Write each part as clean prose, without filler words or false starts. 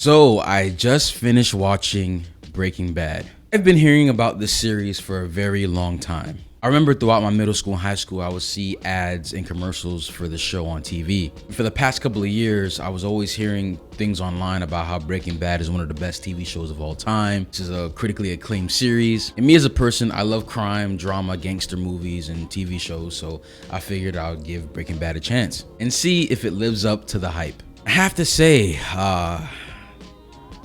So I just finished watching Breaking Bad. I've been hearing about this series for a very long time. I remember throughout my middle school and high school, I would see ads and commercials for the show on TV. For the past couple of years, I was always hearing things online about how Breaking Bad is one of the best TV shows of all time. This is a critically acclaimed series. And me as a person, I love crime, drama, gangster movies, and TV shows, so I figured I would give Breaking Bad a chance and see if it lives up to the hype. I have to say,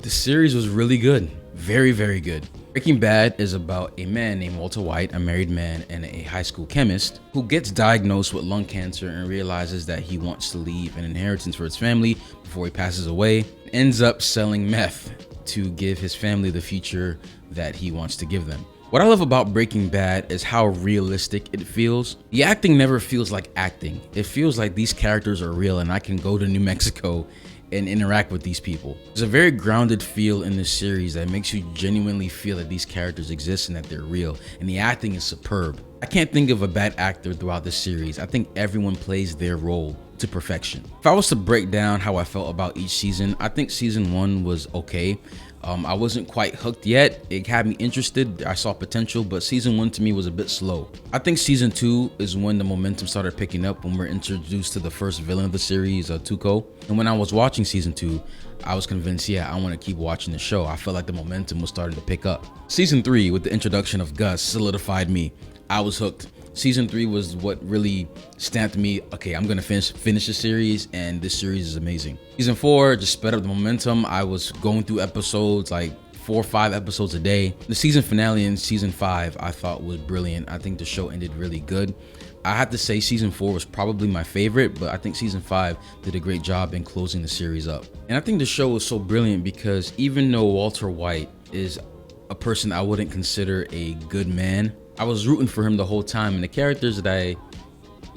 the series was really good. Very, very good. Breaking Bad is about a man named Walter White, a married man and a high school chemist, who gets diagnosed with lung cancer and realizes that he wants to leave an inheritance for his family before he passes away. Ends up selling meth to give his family the future that he wants to give them. What I love about Breaking Bad is how realistic it feels. The acting never feels like acting. It feels like these characters are real and I can go to New Mexico and interact with these people. There's a very grounded feel in this series that makes you genuinely feel that these characters exist and that they're real, and the acting is superb. I can't think of a bad actor throughout this series. I think everyone plays their role to perfection. If I was to break down how I felt about each season, I think season 1 was okay. I wasn't quite hooked yet. It had me interested. I saw potential, but season 1 to me was a bit slow. I think season 2 is when the momentum started picking up, when we're introduced to the first villain of the series, Tuco. And when I was watching season 2, I was convinced, I want to keep watching the show. I felt like the momentum was starting to pick up. Season 3, with the introduction of Gus, solidified me. I was hooked. Season 3 was what really stamped me, okay, I'm gonna finish the series, and this series is amazing. Season 4 just sped up the momentum. I was going through episodes, like 4 or 5 episodes a day. The season finale in season 5 I thought was brilliant. I think the show ended really good. I have to say season 4 was probably my favorite, but I think season 5 did a great job in closing the series up. And I think the show was so brilliant because even though Walter White is a person I wouldn't consider a good man, I was rooting for him the whole time, and the characters that I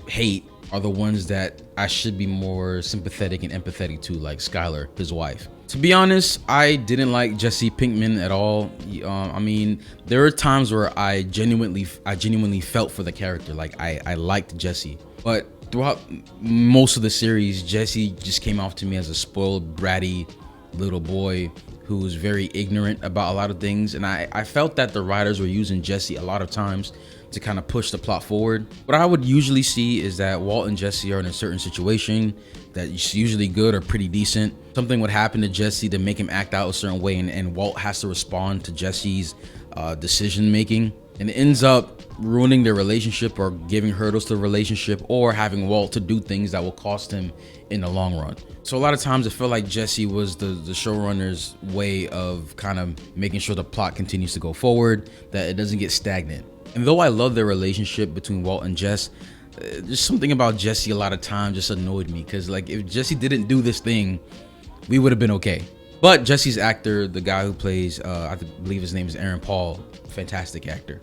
hate are the ones that I should be more sympathetic and empathetic to, like Skyler, his wife. To be honest, I didn't like Jesse Pinkman at all. I mean, there were times where I genuinely felt for the character. Like I liked Jesse, but throughout most of the series, Jesse just came off to me as a spoiled, bratty little boy who was very ignorant about a lot of things, and I felt that the writers were using Jesse a lot of times to kind of push the plot forward. What I would usually see is that Walt and Jesse are in a certain situation that's usually good or pretty decent. Something would happen to Jesse to make him act out a certain way, and Walt has to respond to Jesse's decision making, and it ends up ruining their relationship or giving hurdles to the relationship, or having Walt to do things that will cost him in the long run. So a lot of times it felt like Jesse was the showrunner's way of kind of making sure the plot continues to go forward, that it doesn't get stagnant. And though I love their relationship between Walt and Jess, there's something about Jesse a lot of times just annoyed me, because like if Jesse didn't do this thing, we would have been okay. But Jesse's actor, the guy who plays, I believe his name is Aaron Paul, fantastic actor.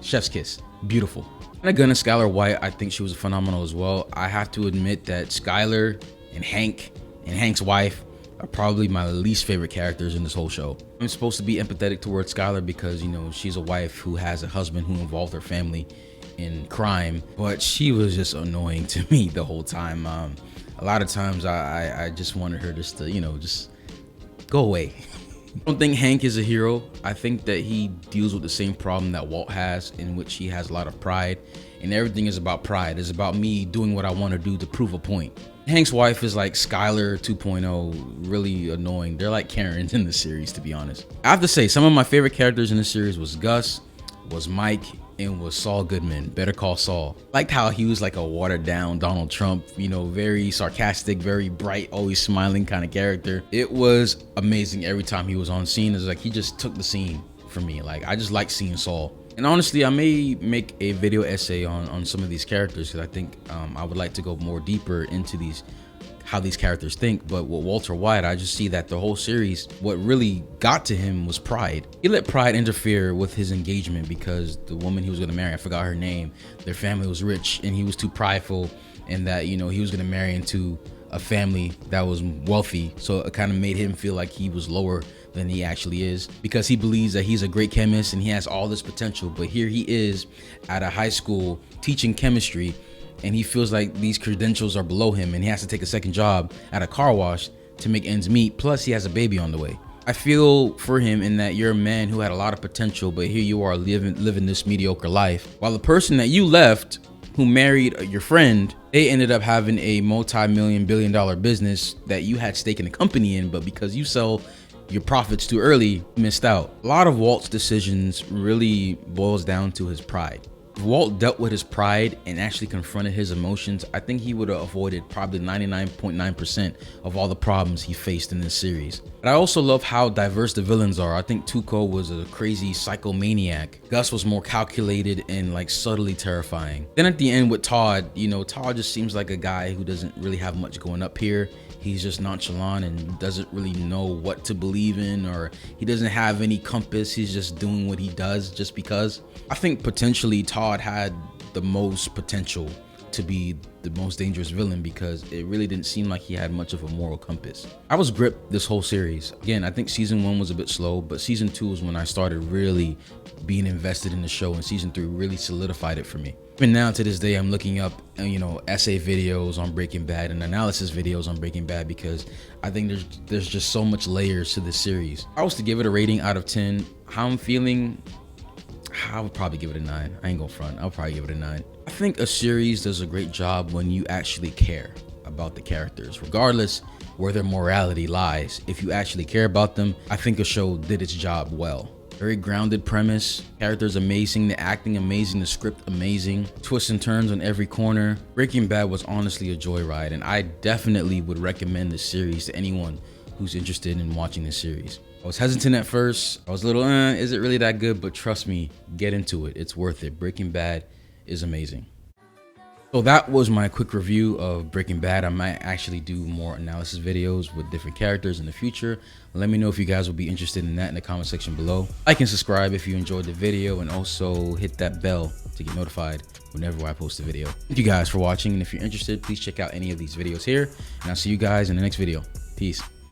Chef's kiss, beautiful. And again, Skyler White, I think she was phenomenal as well. I have to admit that Skyler and Hank and Hank's wife are probably my least favorite characters in this whole show. I'm supposed to be empathetic towards Skyler because, she's a wife who has a husband who involved her family in crime, but she was just annoying to me the whole time. A lot of times I just wanted her just to, just go away. I don't think Hank is a hero. I think that he deals with the same problem that Walt has, in which he has a lot of pride, and everything is about pride. It's about me doing what I want to do to prove a point. Hank's wife is like Skyler 2.0, really annoying. They're like Karens in the series, to be honest. I have to say, some of my favorite characters in the series was Gus, was Mike, and was Saul Goodman, Better Call Saul. Liked how he was like a watered down Donald Trump, very sarcastic, very bright, always smiling kind of character. It was amazing every time he was on scene. It's like he just took the scene for me. Like I just like seeing Saul. And honestly, I may make a video essay on some of these characters, because I think I would like to go more deeper into how these characters think. But with Walter White, I just see that the whole series, what really got to him was pride. He let pride interfere with his engagement because the woman he was going to marry, I forgot her name, their family was rich, and he was too prideful, and that he was going to marry into a family that was wealthy. So it kind of made him feel like he was lower than he actually is, because he believes that he's a great chemist and he has all this potential. But here he is at a high school teaching chemistry, and he feels like these credentials are below him, and he has to take a second job at a car wash to make ends meet. Plus, he has a baby on the way. I feel for him in that you're a man who had a lot of potential, but here you are living this mediocre life. While the person that you left, who married your friend, they ended up having a multi-billion-dollar business that you had stake in the company in, but because you sell your profits too early, missed out. A lot of Walt's decisions really boils down to his pride. If Walt dealt with his pride and actually confronted his emotions, I think he would have avoided probably 99.9% of all the problems he faced in this series. But I also love how diverse the villains are. I think Tuco was a crazy psychomaniac. Gus was more calculated and like subtly terrifying. Then at the end with Todd, Todd just seems like a guy who doesn't really have much going up here. He's just nonchalant and doesn't really know what to believe in, or he doesn't have any compass. He's just doing what he does just because. I think potentially Todd had the most potential to be the most dangerous villain because it really didn't seem like he had much of a moral compass. I was gripped this whole series. Again, I think season 1 was a bit slow, but season 2 was when I started really being invested in the show, and season 3 really solidified it for me. Even now to this day, I'm looking up, essay videos on Breaking Bad and analysis videos on Breaking Bad because I think there's just so much layers to this series. If I was to give it a rating out of 10, how I'm feeling, I would probably give it a 9. I ain't gonna front. I'll probably give it a 9. I think a series does a great job when you actually care about the characters, regardless where their morality lies. If you actually care about them, I think a show did its job well. Very grounded premise, characters amazing, the acting amazing, the script amazing, twists and turns on every corner. Breaking Bad was honestly a joyride, and I definitely would recommend this series to anyone who's interested in watching this series. I was hesitant at first. I was a little, is it really that good? But trust me, get into it. It's worth it. Breaking Bad is amazing. So that was my quick review of Breaking Bad. I might actually do more analysis videos with different characters in the future. Let me know if you guys will be interested in that in the comment section below. Like and subscribe if you enjoyed the video, and also hit that bell to get notified whenever I post a video. Thank you guys for watching, and if you're interested, please check out any of these videos here, and I'll see you guys in the next video. Peace.